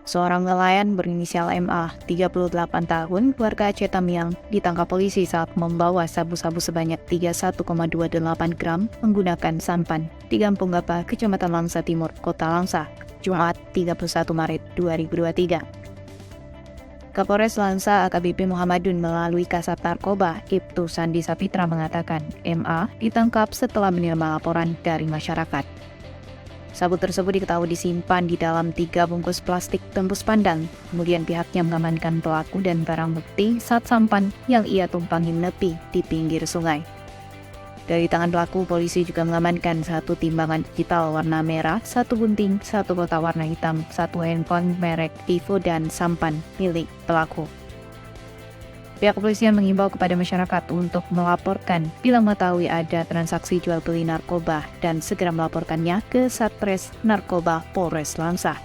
Seorang nelayan berinisial MA, 38 tahun, warga Aceh Tamiang, ditangkap polisi saat membawa sabu-sabu sebanyak 31,28 gram menggunakan sampan di Kampung Gapa, Kecamatan Langsa Timur, Kota Langsa, Jumat 31 Maret 2023. Kapolres Langsa AKBP Muhammadun melalui Kasat Narkoba Ibtu Sandi Sapitra mengatakan MA ditangkap setelah menerima laporan dari masyarakat. Sabu tersebut diketahui disimpan di dalam 3 bungkus plastik tembus pandang. Kemudian pihaknya mengamankan pelaku dan barang bukti saat sampan yang ia tumpangi menepi di pinggir sungai. Dari tangan pelaku, polisi juga mengamankan 1 timbangan digital warna merah, 1 gunting, 1 kotak warna hitam, 1 handphone merek Vivo dan sampan milik pelaku. Pihak kepolisian mengimbau kepada masyarakat untuk melaporkan bila mengetahui ada transaksi jual beli narkoba dan segera melaporkannya ke Satres Narkoba Polres Langsa.